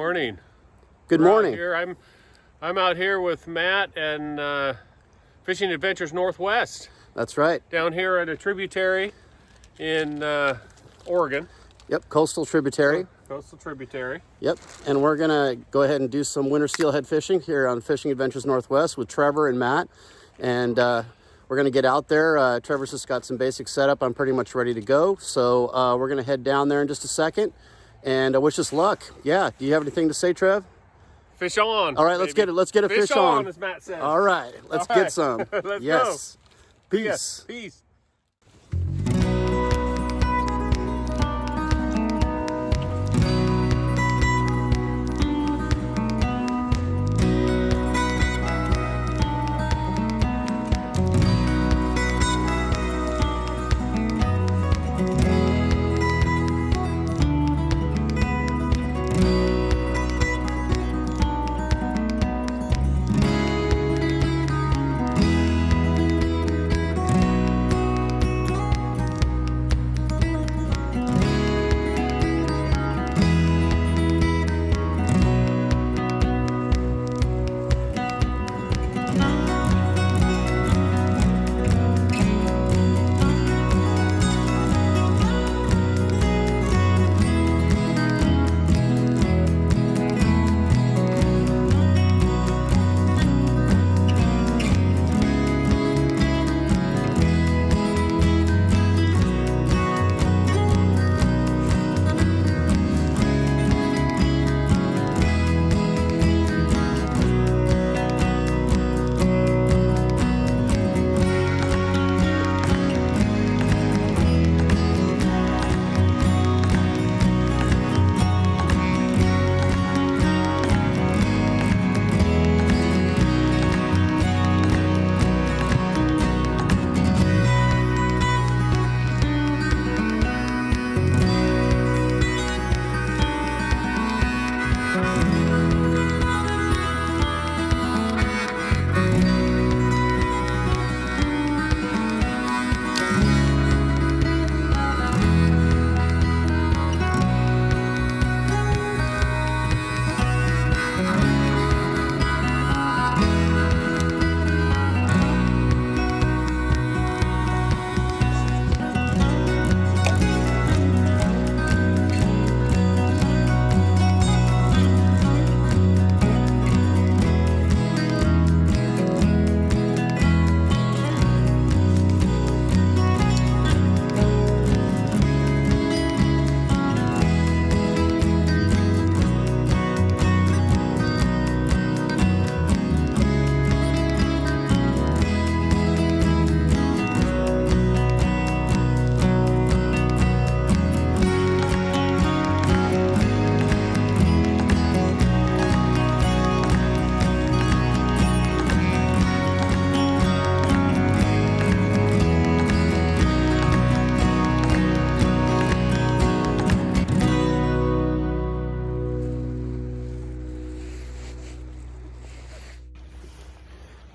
morning. Good morning. I'm out here with Matt and Fishing Adventures Northwest. That's right. Down here at a tributary in Oregon. Yep, coastal tributary. Coastal tributary. Yep, and we're gonna go ahead and do some winter steelhead fishing here on Fishing Adventures Northwest with Trevor and Matt. And we're gonna get out there. Trevor's just got some basic setup. I'm pretty much ready to go. So we're gonna head down there in just a second. And I wish us luck. Yeah, do you have anything to say, Trev? Fish on. All right, let's get it. Let's get a fish on, as Matt says. All right, let's get some. Let's yes. go. Peace. Yes. Peace.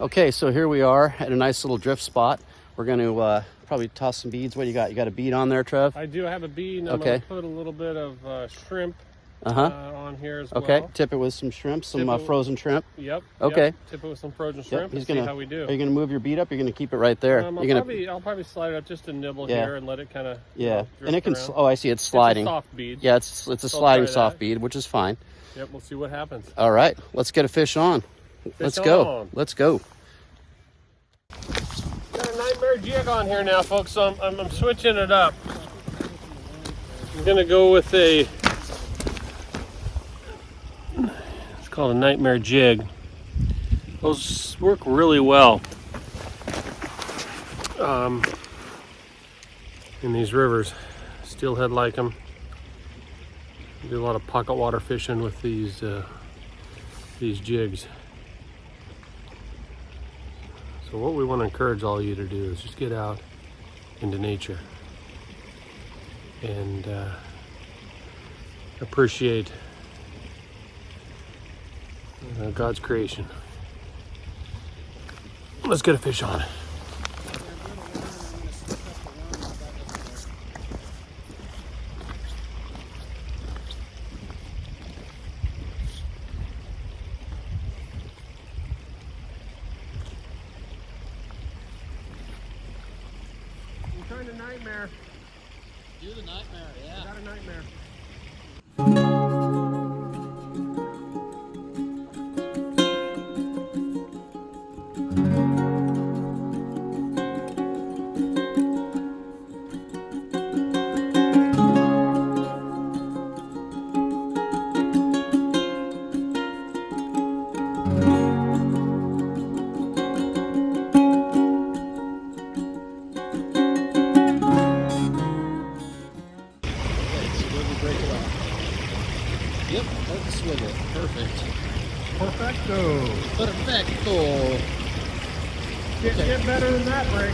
Okay, so here we are at a nice little drift spot. We're going to probably toss some beads. What do you got? You got a bead on there, Trev? I do have a bead, and I'm going to put a little bit of shrimp on here as well. Okay, tip it with some shrimp, some frozen shrimp. Yep. Okay. Yep. Tip it with some frozen shrimp and see how we do. Are you going to move your bead up? Or are you going to keep it right there? I'll probably slide it up just a nibble here and let it kind of and it can. around. Oh, I see. It's sliding. It's a soft bead. Yeah, it's a sliding soft bead, which is fine. Yep. We'll see what happens. All right, let's get a fish on. Let's go. Let's go. Got a nightmare jig on here now, folks. So I'm switching it up. I'm gonna go with it's called a nightmare jig. Those work really well in these rivers. Steelhead like them. Do a lot of pocket water fishing with these jigs. So what we want to encourage all of you to do is just get out into nature and appreciate God's creation. Let's get a fish on. nightmare. Do the nightmare, yeah. I got a nightmare. Yep, hook swivel. Perfect. Perfecto. Perfecto. Get better than that, Break.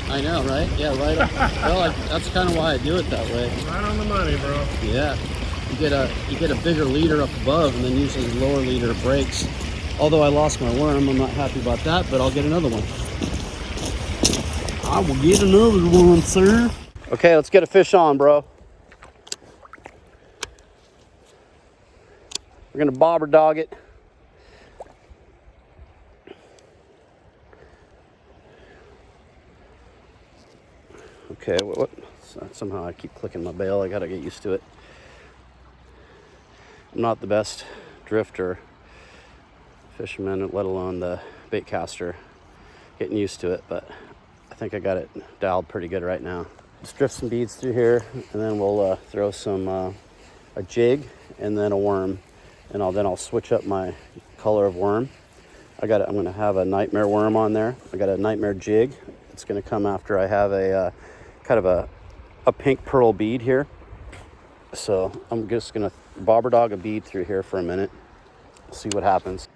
I know, right? Yeah, right. Well, that's kind of why I do it that way. Right on the money, bro. Yeah. You get a bigger leader up above, and then usually the lower leader breaks. Although I lost my worm, I'm not happy about that, but I'll get another one. I will get another one, sir. Okay, let's get a fish on, bro. We're gonna bobber dog it. Okay, what? Somehow I keep clicking my bail. I gotta get used to it. I'm not the best drifter, fisherman, let alone the bait caster. Getting used to it, but I think I got it dialed pretty good right now. Let's drift some beads through here, and then we'll throw some a jig and then a worm, and then I'll switch up my color of worm. I'm gonna have a nightmare worm on there. I got a nightmare jig. It's gonna come after I have a kind of a pink pearl bead here. So I'm just gonna bobber dog a bead through here for a minute, see what happens.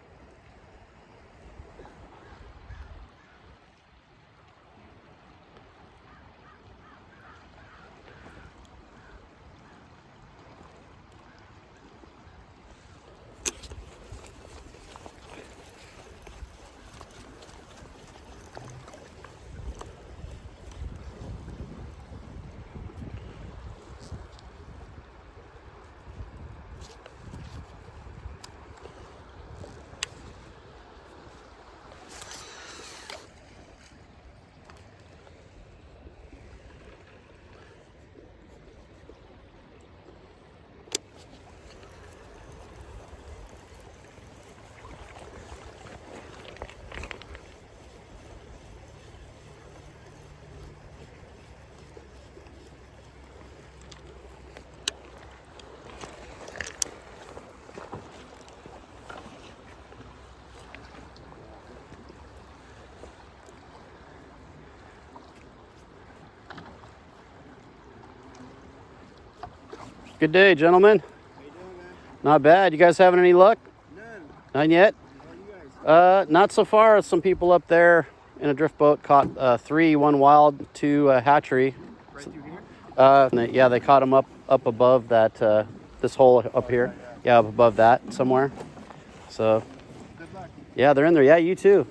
Good day, gentlemen. How you doing, man? Not bad. You guys having any luck? None. None yet? How are you guys? Not so far. Some people up there in a drift boat caught 3, 1 wild, 2 hatchery. Right through here? Yeah, they caught them up above that, this hole up here. Yeah, up above that somewhere. So, Good luck. yeah, they're in there. Yeah, you too.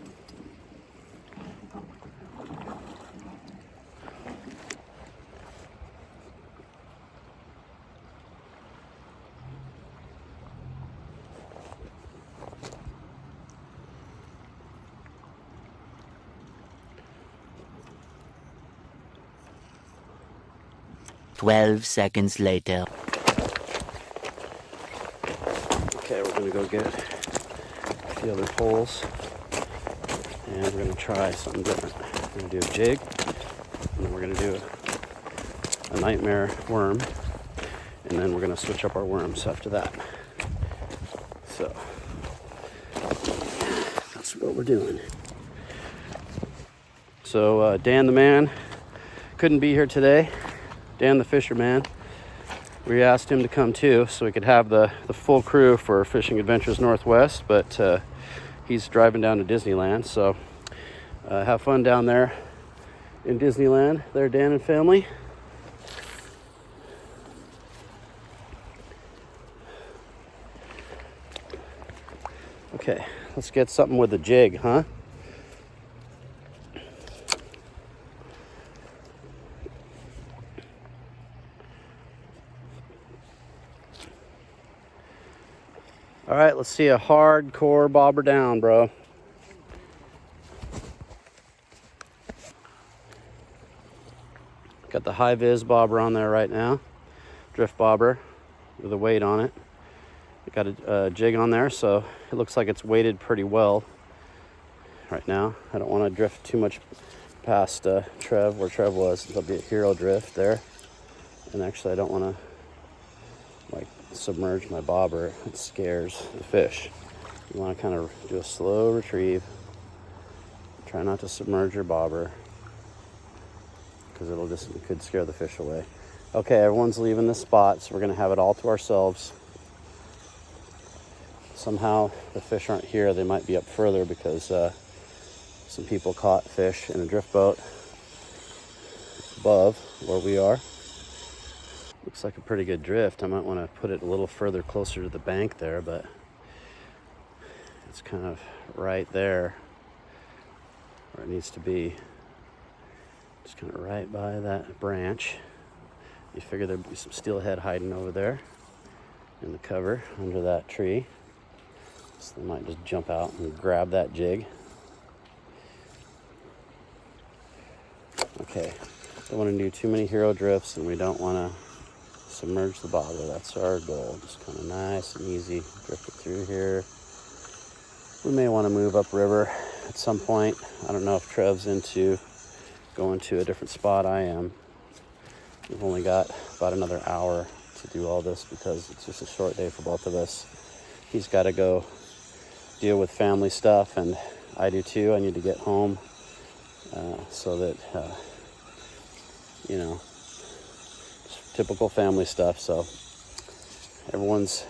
Twelve seconds later. Okay, we're gonna go get a few other holes, and we're gonna try something different. We're gonna do a jig, and then we're gonna do a nightmare worm, and then we're gonna switch up our worms after that. So that's what we're doing. So Dan the man couldn't be here today. Dan the fisherman. We asked him to come too, so we could have the full crew for Fishing Adventures Northwest, but he's driving down to Disneyland, so have fun down there in Disneyland. There, Dan and family. Okay, let's get something with a jig, huh? All right, let's see a hardcore bobber down, bro. Got the high vis bobber on there right now, drift bobber with a weight on it. Got a jig on there, so it looks like it's weighted pretty well right now. I don't want to drift too much past Trev, where Trev was. There'll be a hero drift there. And actually, I don't want to like submerge my bobber. It scares the fish. You want to kind of do a slow retrieve. Try not to submerge your bobber, because it could scare the fish away. Okay, everyone's leaving the spot, so we're going to have it all to ourselves. Somehow the fish aren't here. They might be up further because some people caught fish in a drift boat above where we are. Looks like a pretty good drift. I might want to put it a little further closer to the bank there, but it's kind of right there where it needs to be. Just kind of right by that branch. You figure there'd be some steelhead hiding over there in the cover under that tree. So they might just jump out and grab that jig. Okay, don't want to do too many hero drifts, and we don't want to submerge the bobber. That's our goal. Just kind of nice and easy, drift it through here. We may want to move upriver at some point. I don't know if Trev's into going to a different spot. I am. We've only got about another hour to do all this because it's just a short day for both of us. He's got to go deal with family stuff, and I do too. I need to get home so that, typical family stuff. So everyone's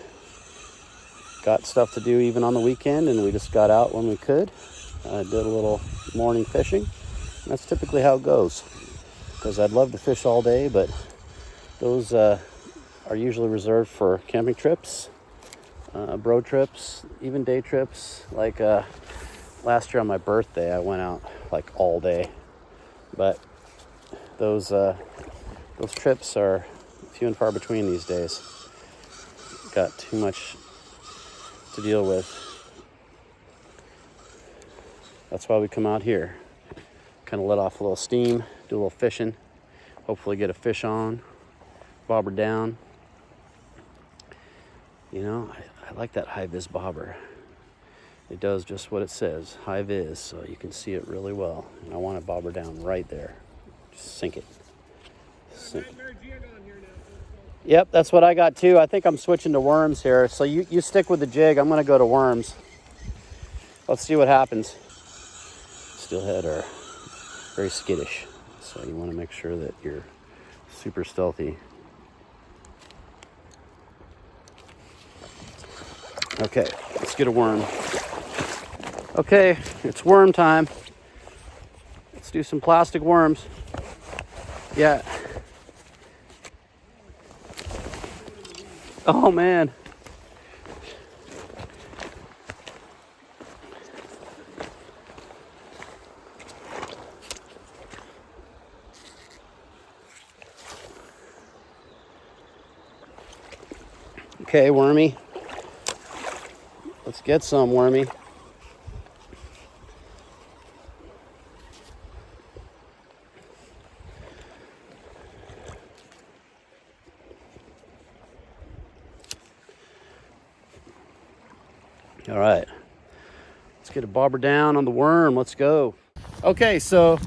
got stuff to do even on the weekend, and we just got out when we could. Did a little morning fishing. And that's typically how it goes, because I'd love to fish all day, but those are usually reserved for camping trips, bro trips, even day trips. Like last year on my birthday, I went out like all day, but those trips are few and far between these days. Got too much to deal with. That's why we come out here. Kind of let off a little steam, do a little fishing, hopefully get a fish on, bobber down. I like that high vis bobber. It does just what it says, high vis, so you can see it really well. And I want to bobber down right there. Just sink it. Sink it. Yep, that's what I got too. I think I'm switching to worms here. So you stick with the jig. I'm going to go to worms. Let's see what happens. Steelhead are very skittish, so you want to make sure that you're super stealthy. Okay, let's get a worm. Okay, it's worm time. Let's do some plastic worms. Yeah. Oh man. Okay, wormy. Let's get some, wormy. All right, let's get a bobber down on the worm. Let's go. Okay, so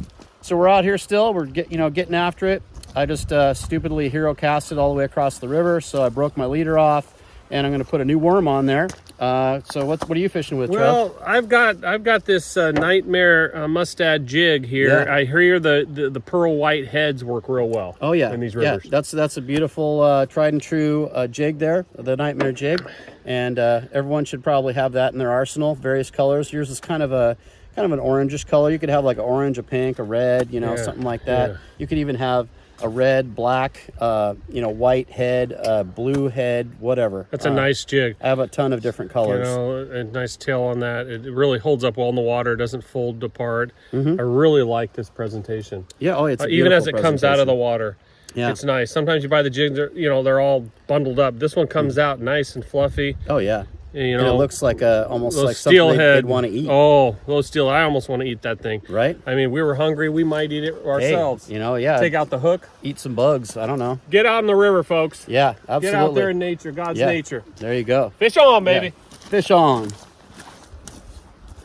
we're out here still. We're getting after it. I just stupidly hero casted all the way across the river, so I broke my leader off, and I'm going to put a new worm on there. So what are you fishing with, Trev? Well, I've got this Nightmare Mustad jig here. Yeah. I hear the pearl white heads work real well. Oh yeah, in these rivers. Yeah, that's a beautiful tried and true jig there, the Nightmare jig, and everyone should probably have that in their arsenal. Various colors. Yours is kind of an orangish color. You could have like an orange, a pink, a red, something like that. Yeah. You could even have a red, black, white head, blue head, whatever. That's a nice jig. I have a ton of different colors. A nice tail on that. It really holds up well in the water. It doesn't fold apart. Mm-hmm. I really like this presentation. Yeah, it's even as it comes out of the water. Yeah, it's nice. Sometimes you buy the jigs, they're all bundled up. This one comes out nice and fluffy. Oh yeah. You And know, it looks like almost those like something they'd steelhead want to eat. Oh, those steel! I almost want to eat that thing. Right? I mean, we were hungry. We might eat it ourselves. Hey, you know, yeah. Take out the hook. Eat some bugs. I don't know. Get out in the river, folks. Yeah, absolutely. Get out there in nature, God's nature. There you go. Fish on, baby. Yeah. Fish on.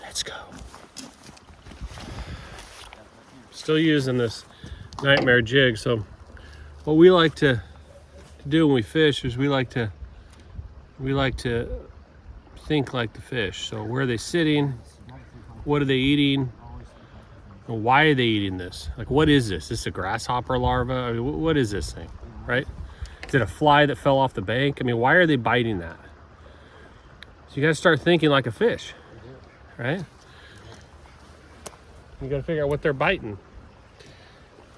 Let's go. Still using this nightmare jig. So what we like to do when we fish is we like to think like the fish. So where are they sitting? What are they eating? And why are they eating this? Like, what is this? Is this a grasshopper larva? I mean, what is this thing, right? Is it a fly that fell off the bank? I mean, why are they biting that? So you got to start thinking like a fish, right? You got to figure out what they're biting.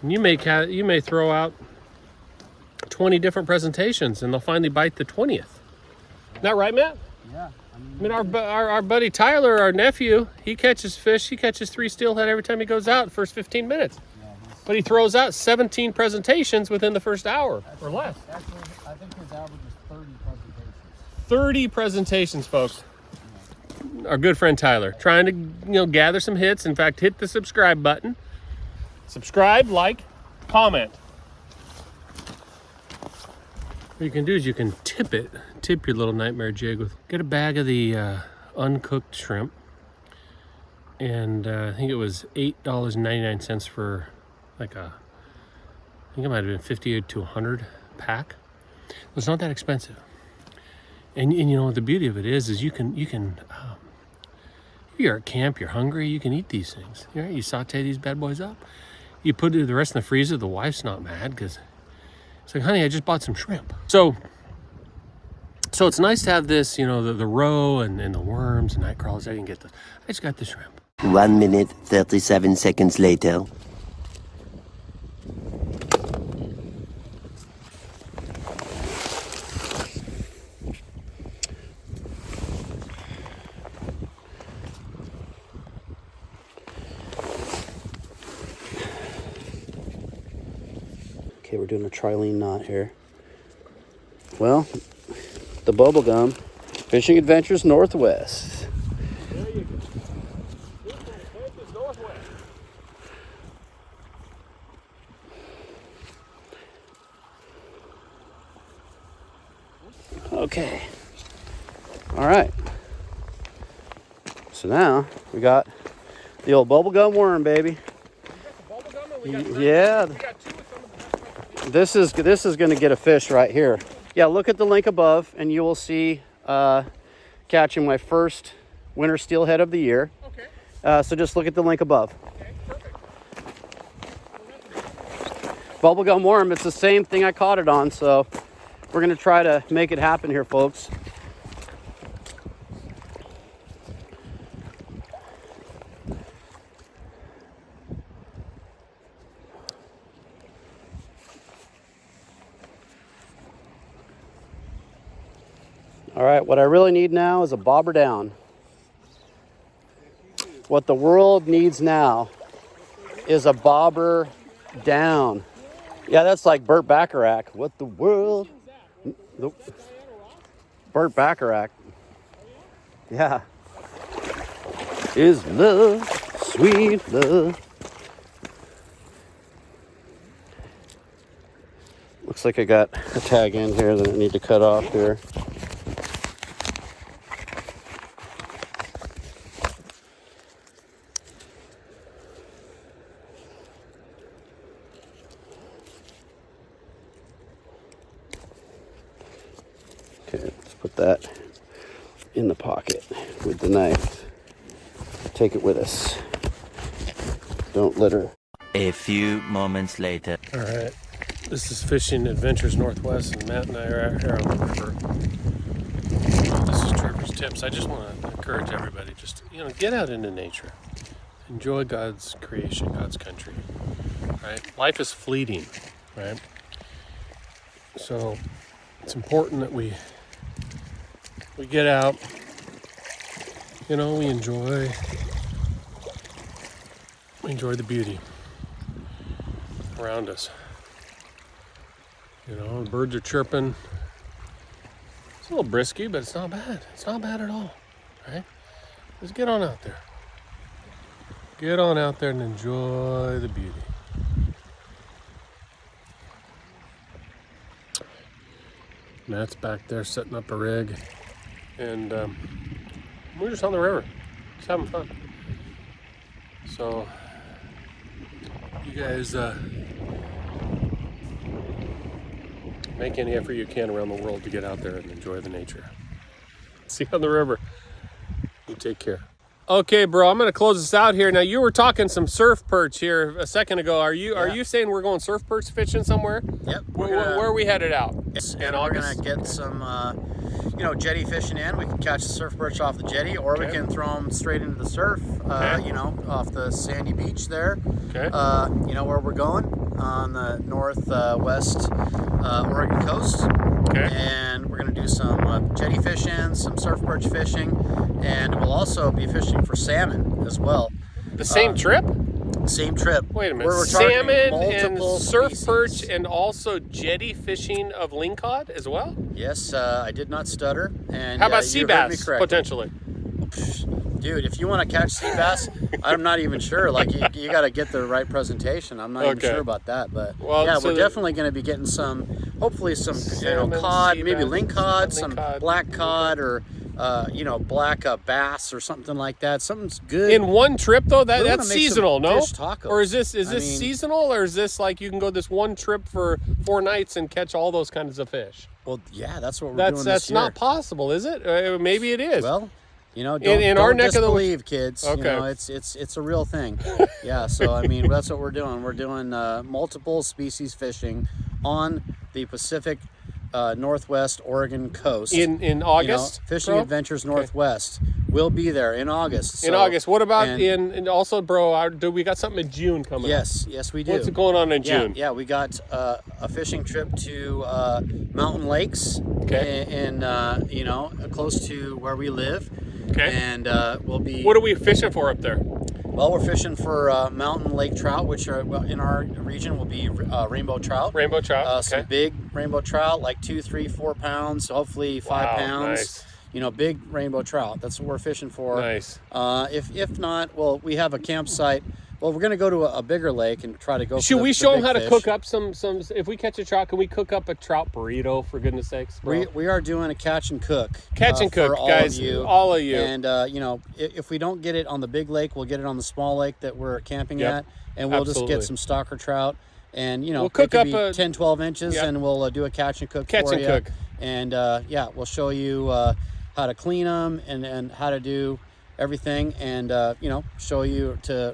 And you may throw out 20 different presentations, and they'll finally bite the 20th. Is that right, Matt? Yeah. I mean, our buddy Tyler, our nephew, he catches fish. He catches 3 steelhead every time he goes out the first 15 minutes. Yeah, but he throws out 17 presentations within the first hour or less. Actually, I think his average is 30 presentations. 30 presentations, folks. Yeah. Our good friend Tyler, trying to gather some hits. In fact, hit the subscribe button. Subscribe, like, comment. What you can do is you can tip your little nightmare jig with, get a bag of the uncooked shrimp, and I think it was $8.99 for like I think it might have been 50 to 100 pack. It's not that expensive, and you know the beauty of it is you can if you're at camp, you're hungry, you can eat these things. You saute these bad boys up, you put the rest in the freezer. The wife's not mad because it's like, honey, I just bought some shrimp. So it's nice to have this, the roe and the worms and night crawlers. I didn't get this. I just got the shrimp. 1 minute, 37 seconds later. Okay, we're doing a trilene knot here. Well, the bubble gum, Fishing Adventures Northwest. There you go. Fishing Adventures Northwest. Okay. All right. So now we got the old bubblegum worm, baby. Yeah. This is going to get a fish right here. Yeah, look at the link above, and you will see catching my first winter steelhead of the year. Okay. So just look at the link above. Okay, perfect. Bubblegum worm. It's the same thing I caught it on, so we're going to try to make it happen here, folks. All right, what I really need now is a bobber down. What the world needs now is a bobber down. Yeah, that's like Burt Bacharach. What the world... Burt Bacharach. Yeah. Is love, sweet love. Looks like I got a tag in here that I need to cut off here. Okay, let's put that in the pocket with the knife. Take it with us. Don't litter. A few moments later. All right. This is Fishing Adventures Northwest, and Matt and I are out here on the river. This is Trevor's Tips. I just want to encourage everybody, just, get out into nature. Enjoy God's creation, God's country, right? Life is fleeting, right? So it's important that we get out, we enjoy the beauty around us. The birds are chirping. It's a little brisky, but it's not bad. It's not bad at all, right? Just get on out there. Get on out there and enjoy the beauty. Matt's back there setting up a rig, and we're just on the river, just having fun. So you guys make any effort you can around the world to get out there and enjoy the nature. See you on the river. You take care. Okay, bro, I'm gonna close this out here. Now, you were talking some surf perch here a second ago. Are you saying we're going surf perch fishing somewhere? Yep. Where are we headed out? And we're gonna get some, jetty fishing in. We can catch the surf perch off the jetty, or we can throw them straight into the surf. Off the sandy beach there. Okay. Where we're going on the northwest Oregon coast. Okay. And we're gonna do some jetty fishing, some surf perch fishing, and we'll also be fishing for salmon as well. The same trip? Same trip. Wait a minute. We're Salmon and multiple surf species. perch and also jetty fishing of lingcod as well? Yes, I did not stutter. And How about sea you heard me bass, correctly. potentially? Dude, if you want to catch sea bass, I'm not even sure. Like, you got to get the right presentation. I'm not even Okay. sure about that. But Well, yeah, so we're definitely going to be getting hopefully some Salmon, cod, sea maybe bass, lingcod, some lingcod. black cod, or black bass or something like that. Something's good. In one trip, though? We're That's gonna make some seasonal, no? fish tacos. Or is this I mean- seasonal, or is this like you can go this one trip for 4 nights and catch all those kinds of fish? Well, yeah, that's what we're doing this That's year. not possible, is it? Maybe it is. Well, don't, in our don't neck of the disbelieve, kids. Okay. It's a real thing. Yeah, so I mean, that's what we're doing. We're doing multiple species fishing on the Pacific Northwest Oregon coast. in August, Fishing bro? Adventures Northwest. We'll be there in August. In So- August. What about and- and also, bro? Do we got something in June coming up? Yes, we do. What's going on in June? Yeah, we got a fishing trip to Mountain Lakes. Okay. In close to where we live. Okay. And we'll be. What are we fishing for up there? Well, we're fishing for mountain lake trout, which are in our region will be rainbow trout. Rainbow trout. Some Okay. big rainbow trout, like 2, 3, 4 pounds, hopefully 5 Wow, pounds. nice. Big rainbow trout. That's what we're fishing for. Nice. If not, well, we have a campsite. Well, we're going to go to a bigger lake and try to go. Should for we the show them big how to fish. cook up some? If we catch a trout, can we cook up a trout burrito? For goodness sakes, bro. We are doing a catch and cook. Catch and cook, for all guys. Of you. All of you. And if we don't get it on the big lake, we'll get it on the small lake that we're camping Yep. at, and we'll Absolutely. just get some stalker trout. And We'll it cook could up be a- 10, 12 inches, Yep. and we'll do a catch and cook Catch for and you. cook. And we'll show you how to clean them and how to do everything, and show you to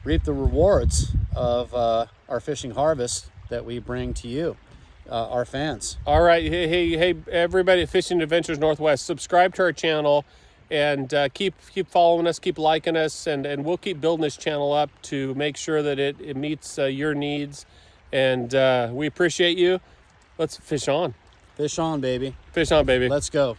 reap the rewards of our fishing harvest that we bring to you, our fans. All right, hey, everybody at Fishing Adventures Northwest, subscribe to our channel and keep following us, keep liking us, and we'll keep building this channel up to make sure that it meets your needs. And we appreciate you. Let's fish on. Fish on, baby. Fish on, baby. Let's go.